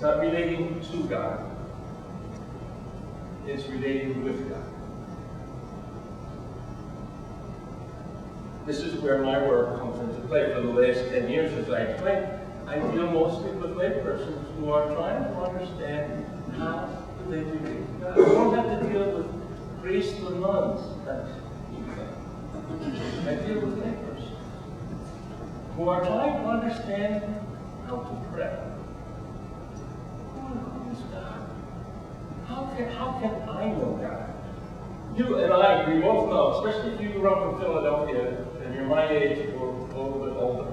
not relating to God. It's relating with God. This is where my work comes into play. For the last 10 years, as I explained, I deal mostly with laypersons who are trying to understand how do they relate to God. I don't have to deal with priests or nuns. I deal with laypersons who are trying to understand how to pray. Who is God? How can I know God? You and I, we both know, especially if you grew up in Philadelphia and you're my age or a little bit older.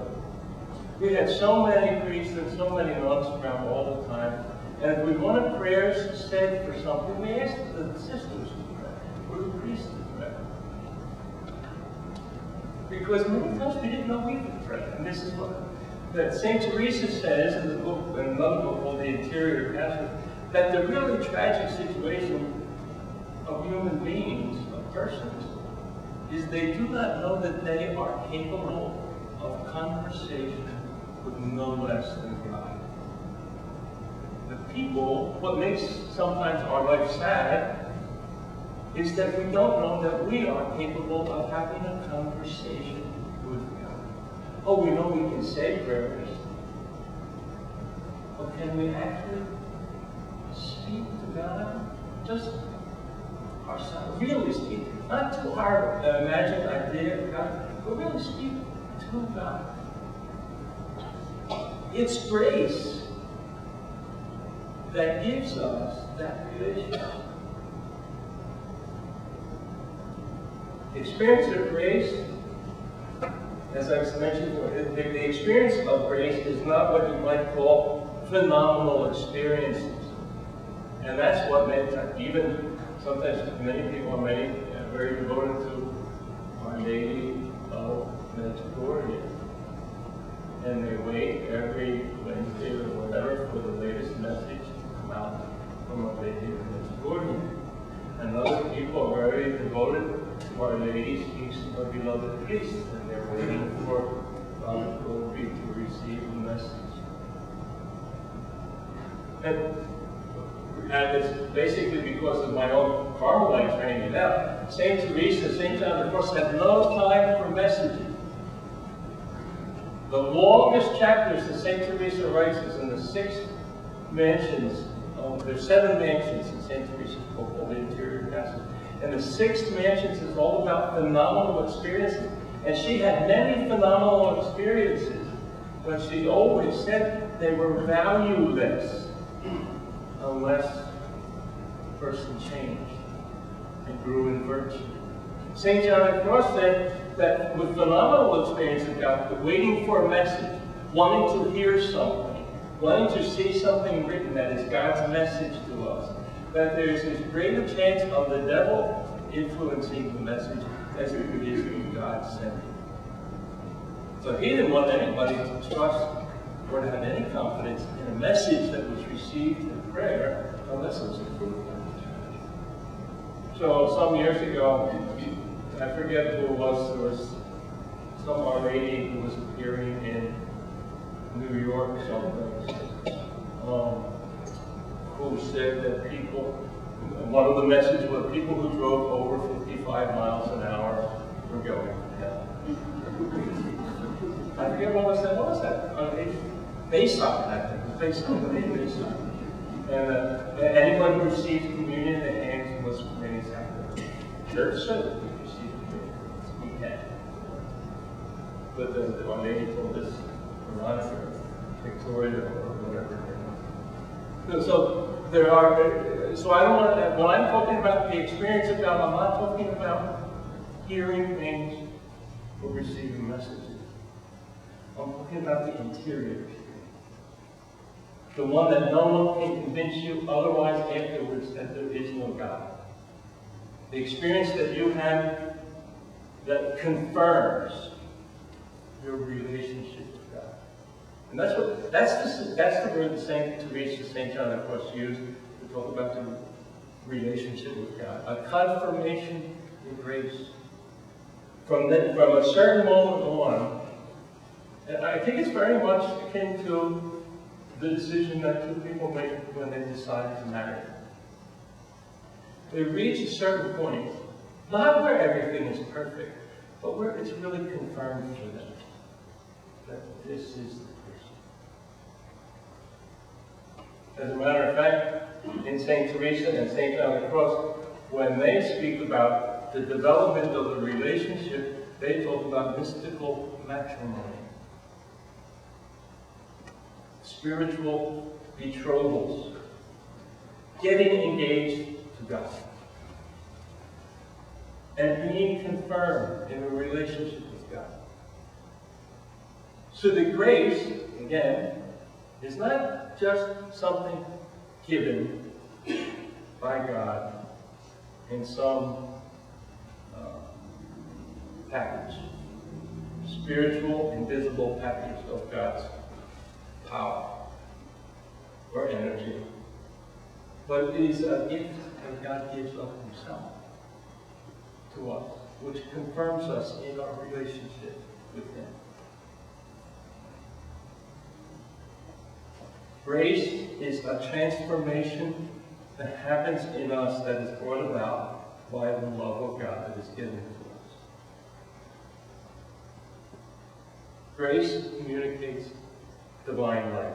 We had so many priests and so many nuns around all the time. And if we wanted prayers said for something, we asked the sisters to pray or the priests to pray. Because many times we didn't know we could pray. And this is what that St. Teresa says in the book, in another book called The Interior Passage, that the really tragic situation of human beings, of persons, is they do not know that they are capable of conversation with no less than God. The people, what makes sometimes our life sad, is that we don't know that we are capable of having a conversation with God. Oh, we know we can say prayers, but can we actually speak to God? Just ourselves, really speak, not to our imagined idea of God, but really speak to God. It's grace that gives us that relationship. The experience of grace, as I've mentioned before, the experience of grace is not what you might call phenomenal experiences. And that's what makes, even sometimes many people are very devoted to Our Lady of Medjugorje. And they wait every Wednesday or whatever for the latest message to come out from Our Lady of Medjugorje. And other people are very devoted to Our Lady speaks to our beloved priest, and they're waiting for Father Colby to receive the message. And it's basically because of my own Carmelite training. Now, St. Teresa, St. John of Cross had no time for messaging. The longest chapters that St. Teresa writes is in the 6 mansions. There's 7 mansions in St. Teresa's book called The Interior Passage. And the 6th mansions is all about phenomenal experiences. And she had many phenomenal experiences, but she always said they were valueless unless the person changed and grew in virtue. St. John of Cross said that with phenomenal experience of God, waiting for a message, wanting to hear something, wanting to see something written that is God's message to us, that there is as great a chance of the devil influencing the message as it is when God sent it. So he didn't want anybody to trust or to have any confidence in a message that was received in prayer unless it was approved by the church. So some years ago, I forget who it was, there was some Our Lady who was appearing in New York someplace, who said that people, one of the messages was people who drove over 55 miles an hour were going to hell. I forget what was that. What was that? Bayside, I think. Bayside. And anyone who receives communion in their hands must remain exactly. Church said we receive communion. We can. But Our Lady told us, Veronica, Victoria, or whatever. So there are. So I don't want to. When I'm talking about the experience of God, I'm not talking about hearing things or receiving messages. I'm talking about the interior experience. The one that no one can convince you otherwise afterwards that there is no God. The experience that you have that confirms your relationship with God. And that's the word that St. Teresa, St. John of Cross used to talk about the relationship with God. A confirmation in grace. From a certain moment on, and I think it's very much akin to the decision that two people make when they decide to marry. They reach a certain point, not where everything is perfect, but where it's really confirmed for them that this is the person. As a matter of fact, in St. Teresa and St. John of the Cross, when they speak about the development of the relationship, they talk about mystical matrimony. Spiritual betrothals. Getting engaged to God. And being confirmed in a relationship with God. So the grace, again, is not just something given by God in some package. Spiritual, invisible package of God's power or energy. But it is a gift that God gives of himself to us, which confirms us in our relationship with him. Grace is a transformation that happens in us that is brought about by the love of God that is given to us. Grace communicates divine life.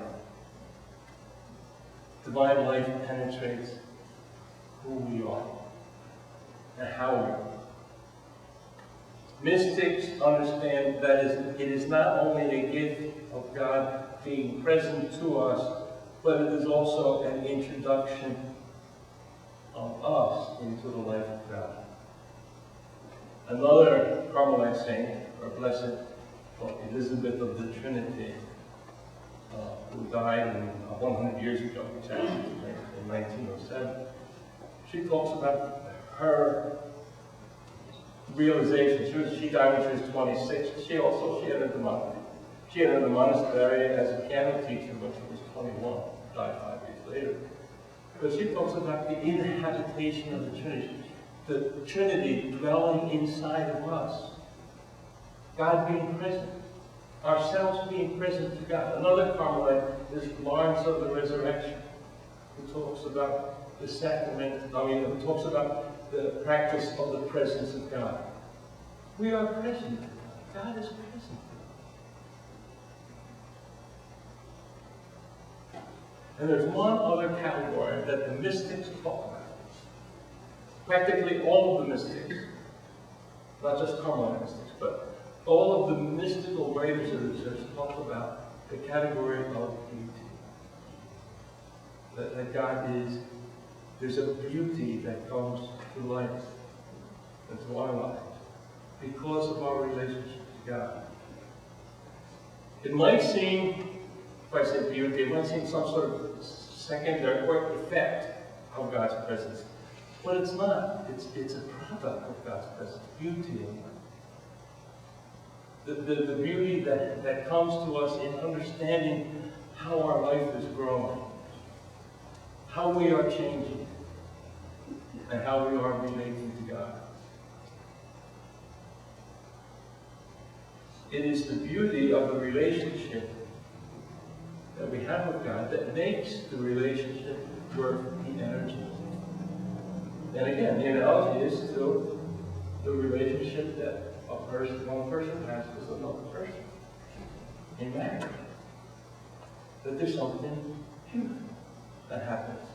Divine life penetrates who we are and how we are. Mystics understand that it is not only a gift of God being present to us, but it is also an introduction of us into the life of God. Another Carmelite saint, or blessed Elizabeth of the Trinity, who died 100 years ago, exactly, in 1907, she talks about her realization. She died when she was 26. She entered the monastery. She entered the monastery as a piano teacher when she was 21. Died 5 years later. But she talks about the inhabitation of the Trinity. The Trinity dwelling inside of us. God being present. Ourselves being present to God. Another Carmelite is Lawrence of the Resurrection, who talks about the sacrament, who talks about the practice of the presence of God. We are present. God is present. And there's one other category that the mystics talk about. Practically all of the mystics, not just Carmelite mystics, but all of the mystical writers of the church talk about the category of beauty. That God is, there's a beauty that comes to life and to our lives because of our relationship to God. It might seem, if I say beauty, it might seem some sort of secondary or effect of God's presence. But it's not. It's a product of God's presence. Beauty in life. The beauty that comes to us in understanding how our life is growing, how we are changing, and how we are relating to God. It is the beauty of the relationship that we have with God that makes the relationship worth the energy. And again, the analogy is to the relationship that one person has with another person in marriage. That there's something human that happens.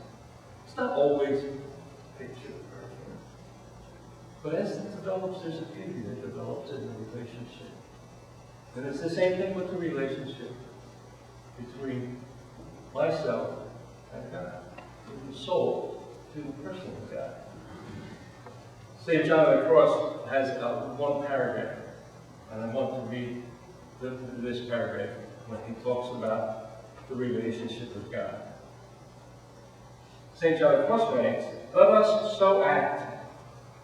It's not always picture perfect. But as it develops, there's a beauty that develops in the relationship. And it's the same thing with the relationship between myself and God, from the soul to the person of God. St. John of the Cross has one paragraph, and I want to read this paragraph when he talks about the relationship with God. St. John of the Cross writes, "Let us so act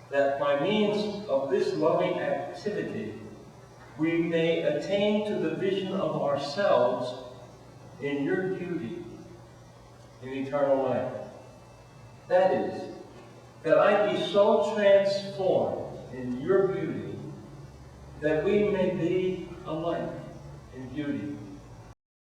that by means of this loving activity we may attain to the vision of ourselves in your beauty in eternal life. That is, that I be so transformed in your beauty that we may be alike in beauty